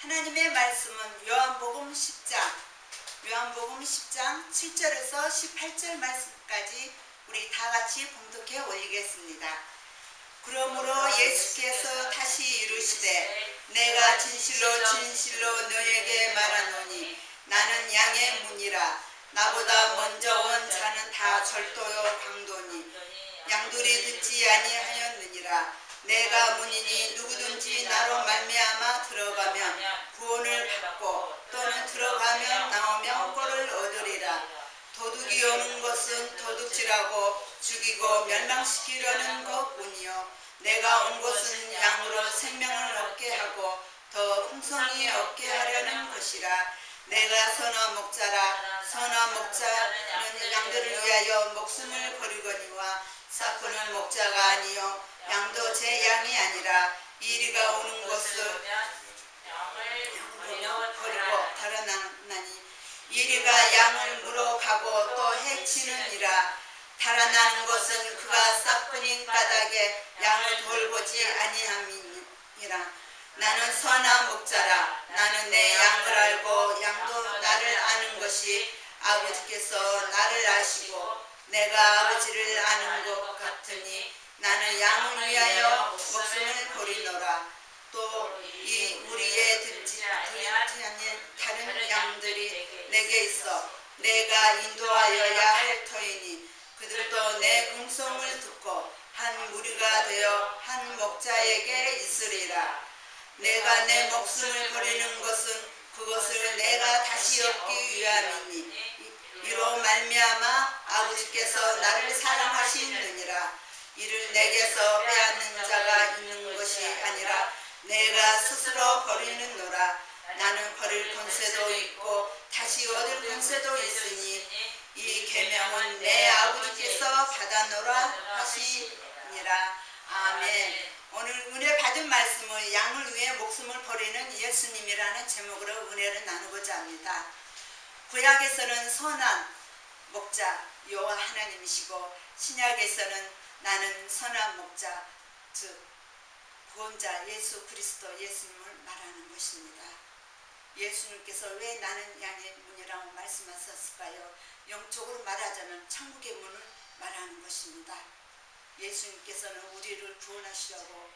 하나님의 말씀은 요한복음 10장 7절에서 18절 말씀까지 우리 다 같이 봉독해 올리겠습니다. 그러므로 예수께서 다시 이르시되 내가 진실로 진실로 너에게 말하노니 나는 양의 문이라. 나보다 먼저 온 자는 다 절도요 강도니 양들이 듣지 아니하였느니라. 내가 문이니 누구든지 나로 말미암아 들어가면 구원을 받고 또는 들어가면 나오면 꼴을 얻으리라. 도둑이 오는 것은 도둑질하고 죽이고 멸망시키려는 것뿐이요 내가 온 것은 양으로 생명을 얻게 하고 더 풍성히 얻게 하려는 것이라. 내가 선한 목자라. 선한 목자는 양들을 위하여 목숨을 버리거니와 싹구는 목자가 아니요 양도 제 양이 아니라 이리가 오는 것을 버리고 달아나니 이리가 양을 물어가고 또 해치느니라. 달아나는 것은 그가 싹뿐인 까닭에 양을 돌보지 아니함이니라. 나는 선한 목자라. 나는 내 양을 알고 양도 나를 아는 것이 아버지께서 나를 아시고 내가 아버지를 아는 것 같으니 나는 양을 위하여 목숨을 버리노라. 또 이 우리의 듣지 않는 다른 양들이 내게 있어 내가 인도하여야 할 터이니 그들도 내 음성을 듣고 한 무리가 되어 한 목자에게 있으리라. 내가 내 목숨을 버리는 것은 그것을 내가 다시 얻기 위함이니 이로 말미암아 아버지께서 나를 사랑하시느니라. 이를 내게서 빼앗는 자가 있는 것이 아니라 내가 스스로 버리는노라. 나는 버릴 권세도 있고 다시 얻을 권세도 있으니 이 계명은 내 아버지께서 받아노라 하시니라. 아멘. 오늘 은혜 받은 말씀을 양을 위해 목숨을 버리는 예수님이라는 제목으로 은혜를 나누고자 합니다. 구약에서는 선한 목자 여호와 하나님이시고 신약에서는 나는 선한 목자 즉 구원자 예수 그리스도 예수님을 말하는 것입니다. 예수님께서 왜 나는 양의 문이라고 말씀하셨을까요? 영적으로 말하자면 천국의 문을 말하는 것입니다. 예수님께서는 우리를 구원하시려고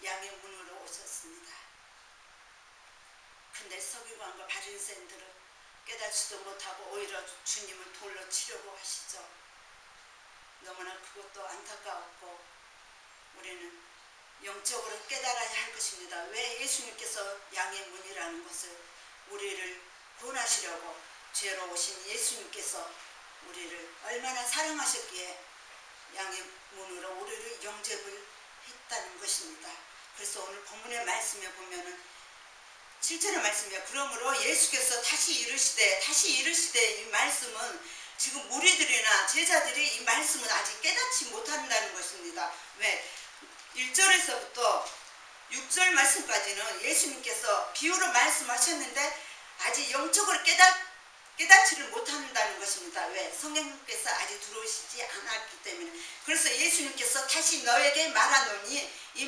양의 문으로 오셨습니다. 근데 서기관과 바리새인들은 깨닫지도 못하고 오히려 주님을 돌로 치려고 하시죠. 너무나 그것도 안타까웠고 우리는 영적으로 깨달아야 할 것입니다. 왜 예수님께서 양의 문이라는 것을 우리를 구원하시려고 죄로 오신 예수님께서 우리를 얼마나 사랑하셨기에 양의 문으로 우리를 영접을 했다는 것입니다. 그래서 오늘 본문의 말씀에 보면은 7절의 말씀이에요. 그러므로 예수께서 다시 이르시되 이 말씀은 지금 무리들이나 제자들이 이 말씀은 아직 깨닫지 못한다는 것입니다. 왜? 1절에서부터 6절 말씀까지는 예수님께서 비유로 말씀하셨는데 아직 영적으로 깨닫지를 못한다는 것입니다. 왜? 성령님께서 아직 들어오시지 않았기 때문에. 그래서 예수님께서 다시 너에게 말하노니 이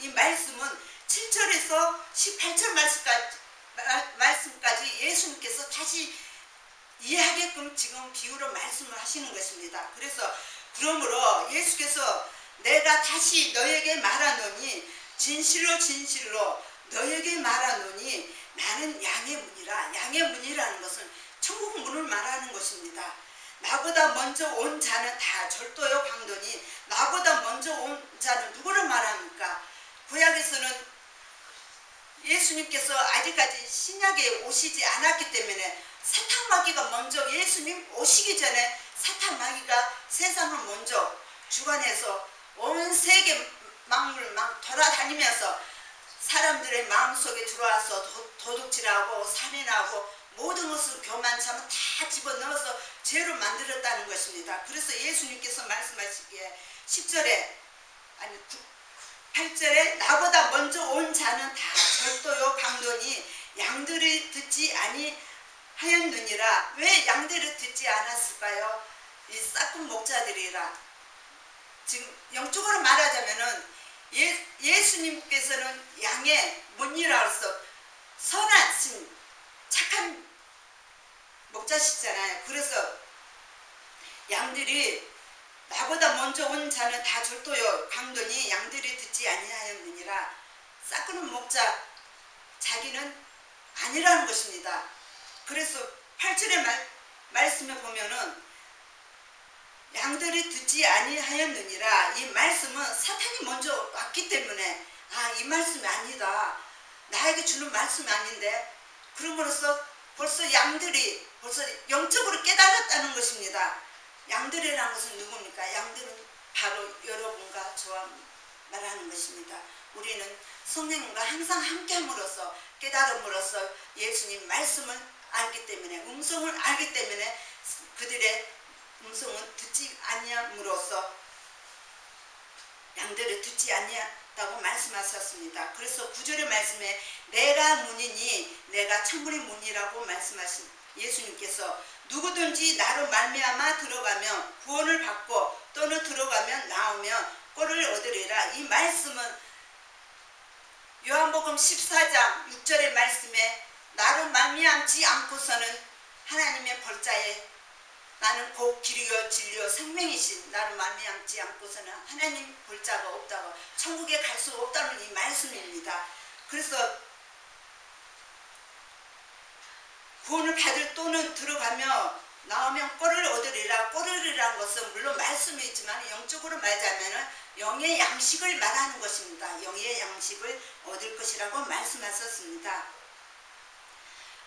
말씀은 7절에서 18절 말씀까지 예수님께서 다시 이해하게끔 지금 비유로 말씀을 하시는 것입니다. 그래서 그러므로 예수께서 내가 다시 너에게 말하노니 진실로 진실로 너에게 말하노니 나는 양의 문이라. 양의 문이라는 것은 천국 문을 말하는 것입니다. 나보다 먼저 온 자는 다 절도요 강도니 나보다 먼저 온 자는 누구를 말합니까? 구약에서는 예수님께서 아직까지 신약에 오시지 않았기 때문에 사탄 마귀가 먼저 예수님 오시기 전에 사탄 마귀가 세상을 먼저 주관해서 온 세계 만물을 막 돌아다니면서 사람들의 마음속에 들어와서 도둑질하고 살인하고 모든 것을 교만하면 다 집어넣어서 죄로 만들었다는 것입니다. 그래서 예수님께서 말씀하시기에 8절에 나보다 먼저 온 자는 다 절도요 강도니 양들이 듣지 아니하였느니라. 왜 양들이 듣지 않았을까요? 이 싹군 목자들이라. 지금 영적으로 말하자면은 예수님께서는 양의 문이라서 선하신 착한 목자시잖아요. 그래서 양들이 나보다 먼저 온 자는 다 졸도요 강도니 양들이 듣지 아니하였느니라. 싹구는 목자 자기는 아니라는 것입니다. 그래서 8절의 말씀에 보면은 양들이 듣지 아니하였느니라. 이 말씀은 사탄이 먼저 왔기 때문에 이 말씀이 아니다, 나에게 주는 말씀이 아닌데, 그럼으로써 벌써 양들이 벌써 영적으로 깨달았다는 것입니다. 양들이라는 것은 누굽니까? 양들은 바로 여러분과 저와 말하는 것입니다. 우리는 성령님과 항상 함께함으로써 깨달음으로써 예수님 말씀을 알기 때문에, 음성을 알기 때문에 그들의 음성은 듣지 아니함으로써 양들을 듣지 아니했다고 말씀하셨습니다. 그래서 9절의 말씀에 내가 문이니 내가 창문의 문이라고 말씀하신 예수님께서 누구든지 나로 말미암아 들어가면 구원을 받고 또는 들어가면 나오면 꼴을 얻으리라. 이 말씀은 요한복음 14장 6절의 말씀에 나로 말미암지 않고서는 하나님의 벌자에 나는 곧 길이요 진리요 생명이신 나로 말미암지 않고서는 하나님 볼자가 없다고, 천국에 갈 수 없다는 이 말씀입니다. 그래서 구원을 받을 또는 들어가며 나오면 꼴을 얻으리라. 꼴이라는 것은 물론 말씀이 있지만 영적으로 말하자면 영의 양식을 말하는 것입니다. 영의 양식을 얻을 것이라고 말씀하셨습니다.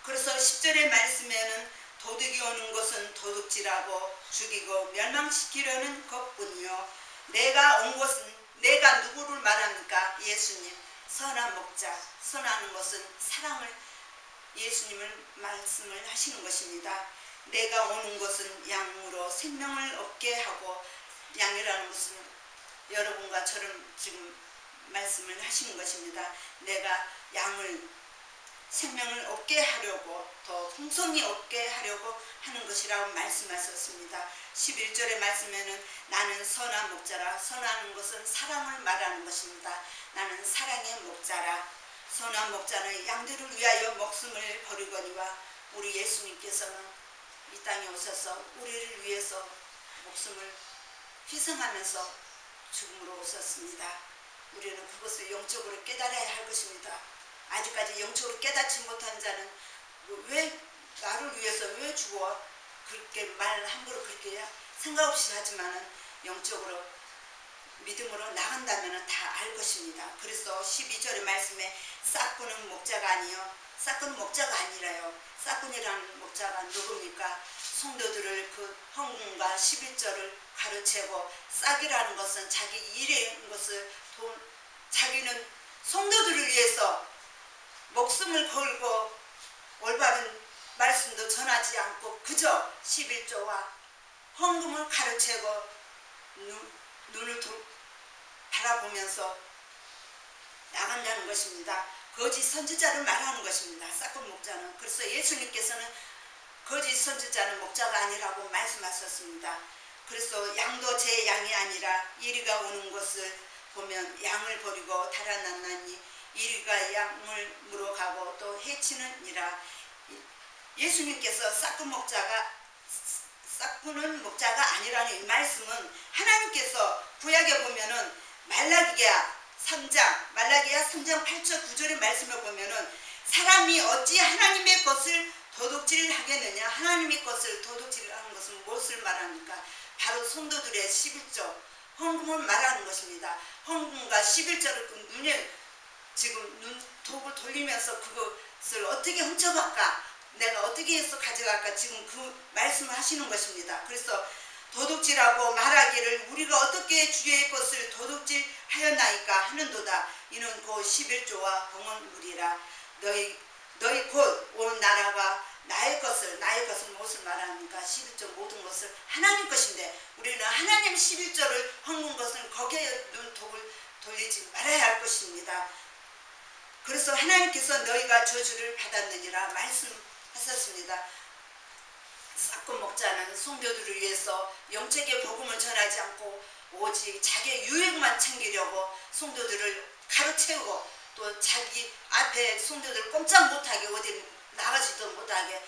그래서 10절의 말씀에는 도둑이 오는 것은 도둑질하고 죽이고 멸망시키려는 것뿐이요 내가 온 것은, 내가 누구를 말합니까? 예수님, 선한 목자. 선하는 것은 사랑을, 예수님을 말씀을 하시는 것입니다. 내가 오는 것은 양으로 생명을 얻게 하고, 양이라는 것은 여러분과 저를 지금 말씀을 하시는 것입니다. 내가 양을 생명을 얻게 하려고, 더 풍성히 얻게 하려고 하는 것이라고 말씀하셨습니다. 11절의 말씀에는 나는 선한 목자라. 선하는 것은 사랑을 말하는 것입니다. 나는 사랑의 목자라. 선한 목자는 양들을 위하여 목숨을 버리거니와, 우리 예수님께서는 이 땅에 오셔서 우리를 위해서 목숨을 희생하면서 죽음으로 오셨습니다. 우리는 그것을 영적으로 깨달아야 할 것입니다. 아직까지 영적으로 깨닫지 못한 자는 왜 나를 위해서 왜 죽어, 그렇게 말 함부로 그렇게 생각 없이 하지만은 영적으로 믿음으로 나간다면 다 알 것입니다. 그래서 12절의 말씀에 싹구는 목자가 아니요, 싹구는 목자가 아니라요. 싹군이라는 목자가 누굽니까? 성도들을 그 헌금과 11절을 가르치고, 싹이라는 것은 자기 일의 것을 자기는 성도들을 위해서 목숨을 걸고 올바른 말씀도 전하지 않고 그저 11조와 헌금을 가르치고 눈을 바라보면서 나간다는 것입니다. 거짓 선지자를 말하는 것입니다. 싹군 목자는. 그래서 예수님께서는 거짓 선지자는 목자가 아니라고 말씀하셨습니다. 그래서 양도 제 양이 아니라 이리가 오는 것을 보면 양을 버리고 달아났나니 이리가 양을 물어가고 또 해치느니라. 예수님께서 싹구는 목자가 아니라는 이 말씀은 하나님께서 구약에 보면은 말라기야 3장 8절 9절의 말씀을 보면은 사람이 어찌 하나님의 것을 도둑질하겠느냐. 하나님의 것을 도둑질하는 것은 무엇을 말합니까? 바로 성도들의 11조 헌금을 말하는 것입니다. 헌금과 11조를 그 눈에 지금 눈독을 돌리면서 그것을 어떻게 훔쳐갈까, 내가 어떻게 해서 가져갈까, 지금 그 말씀을 하시는 것입니다. 그래서 도둑질하고 말하기를 우리가 어떻게 주의 것을 도둑질하였나이까 하는도다. 이는 곧 11조와 봉헌물이라. 너희 곧 온 나라가 나의 것은 무엇을 말합니까? 11조 모든 것을 하나님 것인데 우리는 하나님 11조를 헌금 것은 거기에 눈독을 돌리지 말아야 할 것입니다. 그래서 하나님께서 너희가 저주를 받았느니라 말씀하셨습니다. 싹군 목자는 성도들을 위해서 영적의 복음을 전하지 않고 오직 자기의 유익만 챙기려고 성도들을 가로채우고 또 자기 앞에 성도들 꼼짝 못하게 어디 나가지도 못하게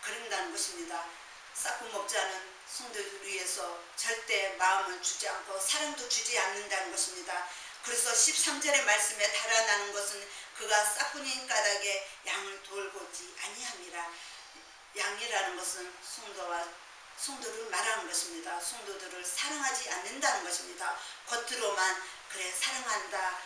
그런다는 것입니다. 싹군 목자는 성도들 위해서 절대 마음을 주지 않고 사랑도 주지 않는다는 것입니다. 그래서 13절의 말씀에 달아나는 것은 그가 싹군인 까닭에 양을 돌보지 아니함이라. 양이라는 것은 성도를 말하는 것입니다. 성도들을 사랑하지 않는다는 것입니다. 겉으로만 그래 사랑한다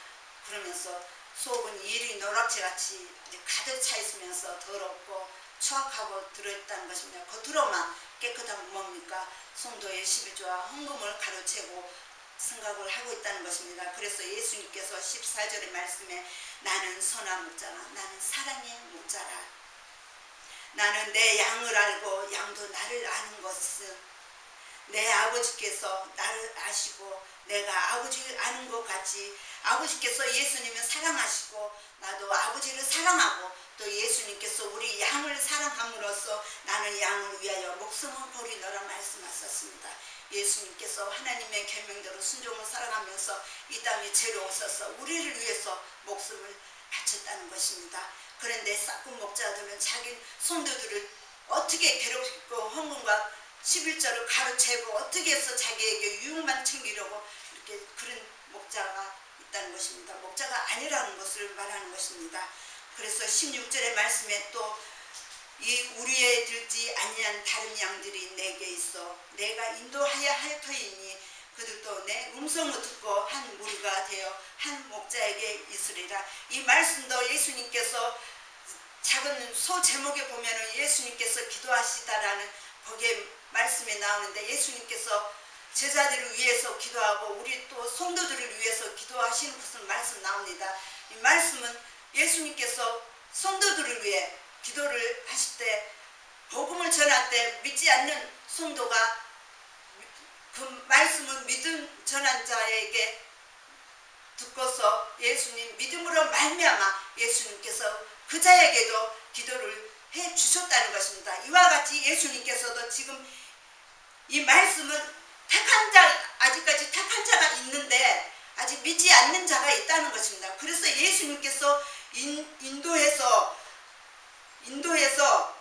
그러면서 속은 이리 노락지같이 가득 차 있으면서 더럽고 추악하고 들어있다는 것입니다. 겉으로만 깨끗한 뭡니까? 성도의 12조와 헌금을 가로채고 생각을 하고 있다는 것입니다. 그래서 예수님께서 14절의 말씀에 나는 선한 목자라, 나는 사랑의 목자라, 나는 내 양을 알고 양도 나를 아는 것은 내 아버지께서 나를 아시고 내가 아버지를 아는 것 같이 아버지께서 예수님을 사랑하시고 나도 아버지를 사랑하고 또 예수님께서 우리 양을 사랑함으로써 나는 양을 위하여 목숨을 버리노라 말씀하셨습니다. 예수님께서 하나님의 계명대로 순종을 살아가면서 이 땅에 죄로 오셔서 우리를 위해서 목숨을 바쳤다는 것입니다. 그런데 싹군 목자들은 자기 성도들을 어떻게 괴롭히고 헌금과 11조를 가로채고 어떻게 해서 자기에게 유익만 챙기려고 이렇게 그런 목자가 있다는 것입니다. 목자가 아니라는 것을 말하는 것입니다. 그래서 16절의 말씀에 또 이 우리에 들지 아니한 다른 양들이 내게 있어 내가 인도하여 할 터이니 그들도 내 음성을 듣고 한 무리가 되어 한 목자에게 있으리라. 이 말씀도 예수님께서 작은 소 제목에 보면은 예수님께서 기도하시다라는 거기에 말씀에 나오는데 예수님께서 제자들을 위해서 기도하고 우리 또 성도들을 위해서 기도하시는 것은 말씀 나옵니다. 이 말씀은 예수님께서 성도들을 위해 기도를 하실 때 복음을 전할 때 믿지 않는 성도가 그 말씀을 믿음 전한 자에게 듣고서 예수님 믿음으로 말미암아 예수님께서 그 자에게도 기도를 해 주셨다는 것입니다. 이와 같이 예수님께서도 지금 이 말씀은 택한 자, 아직까지 택한 자가 있는데 아직 믿지 않는 자가 있다는 것입니다. 그래서 예수님께서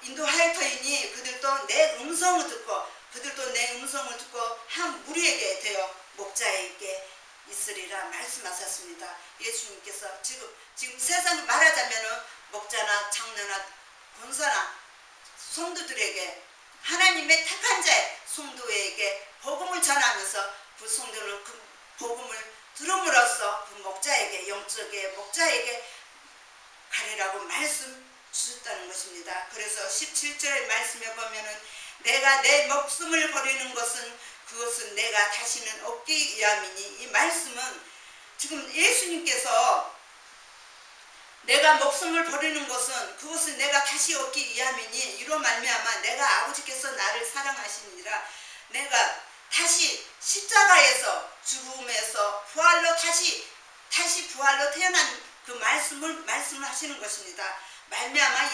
인도할 터이니 그들도 내 음성을 듣고 한 무리에게 되어 목자에게 있으리라 말씀하셨습니다. 예수님께서 지금 세상 말하자면은 목자나 장로나 권사나 성도들에게 하나님의 택한 자의 성도에게 복음을 전하면서 그 성도는 그 복음을 들음으로써 그 목자에게 영적의 목자에게 가리라고 말씀 주셨다는 것입니다. 그래서 17절의 말씀에 보면은 내가 내 목숨을 버리는 것은 그것은 내가 다시는 얻기 위함이니 이 말씀은 지금 예수님께서 내가 목숨을 버리는 것은 그것은 내가 다시 얻기 위함이니 이로 말미암아 내가 아버지께서 나를 사랑하시니라 내가 다시 십자가에서 죽음에서 부활로 다시 부활로 태어난 그 말씀을 하시는 것입니다. 말미암아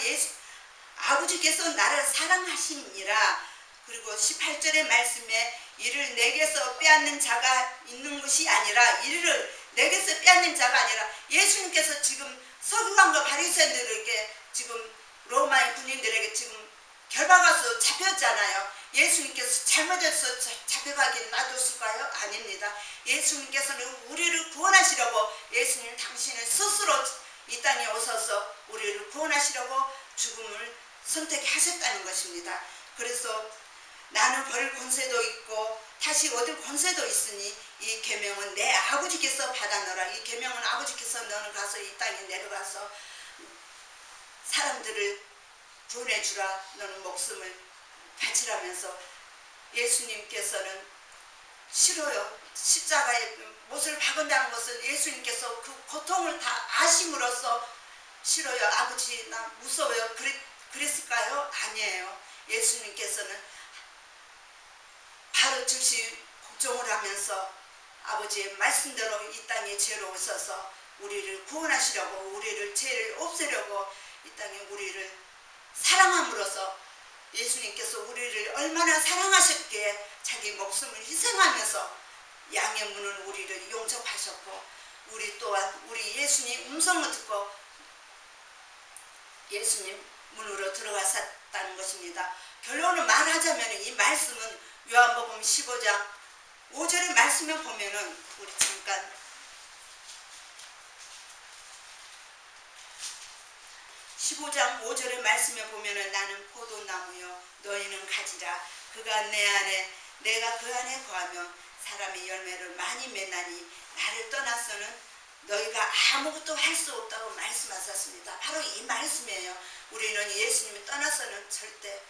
아버지께서 나를 사랑하시니라. 그리고 18절의 말씀에 이를 내게서 빼앗는 자가 있는 것이 아니라 이를 내게서 빼앗는 자가 아니라 예수님께서 지금 서기관과 바리새인들에게 지금 로마의 군인들에게 지금 결박해서 잡혔잖아요. 예수님께서 잘못해서 잡혀가게 놔뒀을까요? 아닙니다. 예수님께서는 우리를 구원하시려고 예수님 당신은 스스로 이 땅에 오셔서 우리를 구원하시려고 죽음을 선택하셨다는 것입니다. 그래서 나는 벌 권세도 있고 다시 얻을 권세도 있으니 이 계명은 내 아버지께서 받아너라. 이 계명은 아버지께서 너는 가서 이 땅에 내려가서 사람들을 구원해주라. 너는 목숨을 바치라면서 예수님께서는 싫어요. 십자가에 못을 박은다는 것은 예수님께서 그 고통을 다 아심으로써 싫어요. 아버지 나 무서워요. 그랬을까요? 아니에요. 예수님께서는 바로 즉시 복종을 하면서 아버지의 말씀대로 이 땅에 죄로 오셔서 우리를 구원하시려고 우리를 죄를 없애려고 이 땅에 우리를 사랑함으로써 예수님께서 우리를 얼마나 사랑하셨기에 자기 목숨을 희생하면서 양의 문은 우리를 용접하셨고 우리 또한 우리 예수님 음성을 듣고 예수님 문으로 들어갔었다는 것입니다. 결론을 말하자면 이 말씀은 요한복음 15장 5절의 말씀에 보면은 우리 잠깐 15장 5절의 말씀에 보면은 나는 포도나무요 너희는 가지라 그가 내 안에 내가 그 안에 거하며 사람이 열매를 많이 맺나니 나를 떠나서는 너희가 아무것도 할 수 없다고 말씀하셨습니다. 바로 이 말씀이에요. 우리는 예수님이 떠나서는 절대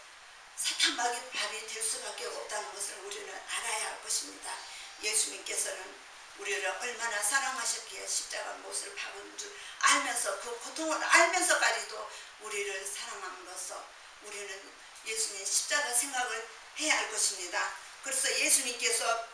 사탄마귀 밥이 될 수밖에 없다는 것을 우리는 알아야 할 것입니다. 예수님께서는 우리를 얼마나 사랑하셨기에 십자가 못을 박은 줄 알면서 그 고통을 알면서까지도 우리를 사랑함으로써 우리는 예수님 십자가 생각을 해야 할 것입니다. 그래서 예수님께서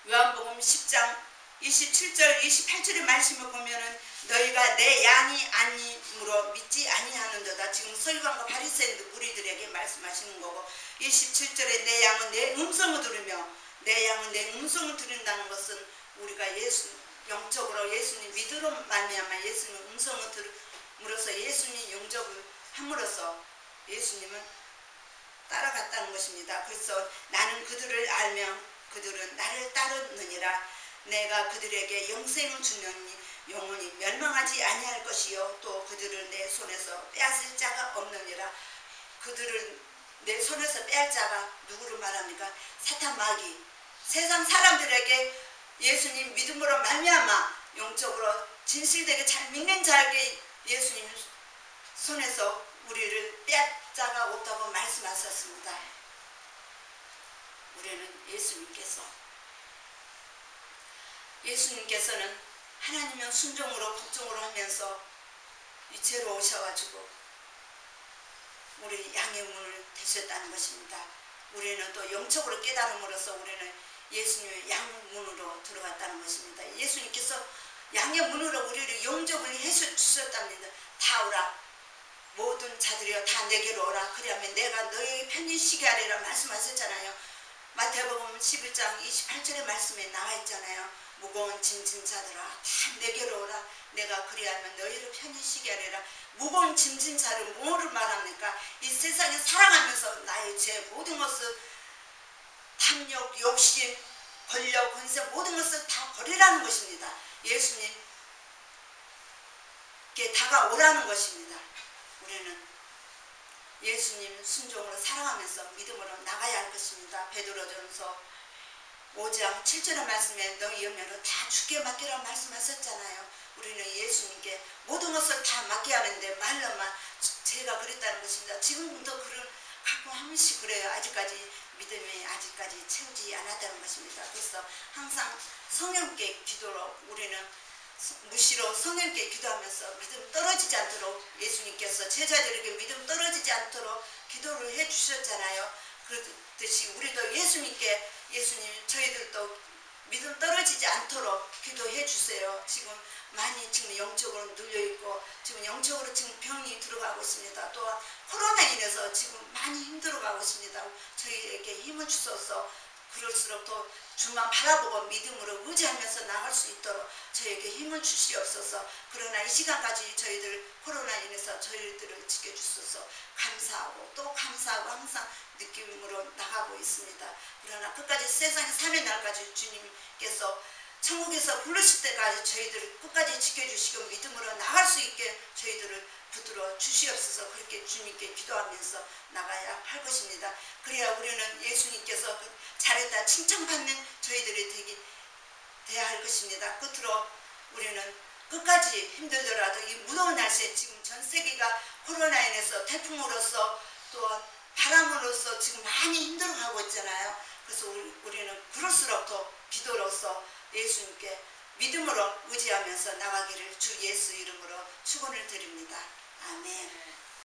요한복음 10장 27절 28절의 말씀을 보면은 너희가 내 양이 아님으로 믿지 아니하는도다. 지금 서기관과 바리새인 무리들에게 말씀하시는 거고 27절에 내 양은 내 음성을 들으며 내 양은 내 음성을 들은다는 것은 우리가 예수 영적으로 예수님 믿으러 말미암아 예수님 음성을 들음으로써 예수님 영접을 함으로써 예수님은 따라갔다는 것입니다. 그래서 나는 그들을 알며 그들은 나를 따르느니라. 내가 그들에게 영생을 주느니 영원히 멸망하지 아니할 것이요 또 그들을 내 손에서 빼앗을 자가 없느니라. 그들을 내 손에서 빼앗을 자가 누구를 말합니까? 사탄 마귀 세상 사람들에게 예수님 믿음으로 말미암아 영적으로 진실되게 잘 믿는 자에게 예수님 손에서 우리를 빼앗을 자가 없다고 말씀하셨습니다. 우리는 예수님께서는 하나님의 순종으로 복종으로 하면서 이체로 오셔가지고 우리 양의 문을 되셨다는 것입니다. 우리는 또 영적으로 깨달음으로써 우리는 예수님의 양문으로 들어갔다는 것입니다. 예수님께서 양의 문으로 우리를 영접을 해주셨답니다. 다 오라 모든 자들이여 다 내게로 오라 그리하면 내가 너희에게 편히 쉬게 하리라 말씀하셨잖아요. 마태복음 11장 28절의 말씀에 나와 있잖아요. 무거운 짐진 자들아 다 내게로 오라 내가 그리하면 너희를 편히 쉬게 하리라. 무거운 짐진 자를 뭐를 말합니까? 이 세상에 살아가면서 나의 죄 모든 것을 탐욕, 욕심, 권력, 권세 모든 것을 다 버리라는 것입니다. 예수님께 다가오라는 것입니다. 우리는 예수님 순종으로 살아가면서 믿음으로 나가야 할 것입니다. 베드로전서 5장 7절의 말씀에 너희 열매를 다 주께 맡기라고 말씀하셨잖아요. 우리는 예수님께 모든 것을 다 맡게 하는데 말로만 제가 그랬다는 것입니다. 지금도 가끔 한 번씩 그래요. 아직까지 믿음이 아직까지 채우지 않았다는 것입니다. 그래서 항상 성령께 기도로 우리는 무시로 성령께 기도하면서 믿음 떨어지지 않도록 예수님께서 제자들에게 믿음 떨어지지 않도록 기도를 해주셨잖아요. 그렇듯이 우리도 예수님께 예수님 저희들도 믿음 떨어지지 않도록 기도해 주세요. 지금 많이 지금 영적으로 눌려있고 지금 영적으로 지금 병이 들어가고 있습니다. 또한 코로나 인해서 지금 많이 힘들어가고 있습니다. 저희에게 힘을 주셔서 그럴수록 더 주만 바라보고 믿음으로 의지하면서 나갈 수 있도록 저에게 힘을 주시옵소서. 그러나 이 시간까지 저희들 코로나 인해서 저희들을 지켜주셔서 감사하고 또 감사하고 항상 느낌으로 나가고 있습니다. 그러나 끝까지 세상에 사는 날까지 주님께서 천국에서 부르실 때까지 저희들을 끝까지 지켜주시고 믿음으로 나갈 수 있게 저희들을 붙들어 주시옵소서. 그렇게 주님께 기도하면서 나가야 할 것입니다. 그래야 우리는 예수님께서 잘했다 칭찬받는 저희들이 돼야 할 것입니다. 끝으로 우리는 끝까지 힘들더라도 이 무더운 날씨에 지금 전 세계가 코로나 인해서 태풍으로서 또 바람으로서 지금 많이 힘들어가고 있잖아요. 그래서 우리는 그럴수록 더 기도로서 예수님께 믿음으로 의지하면서 나가기를 주 예수 이름으로 축원을 드립니다. 아멘.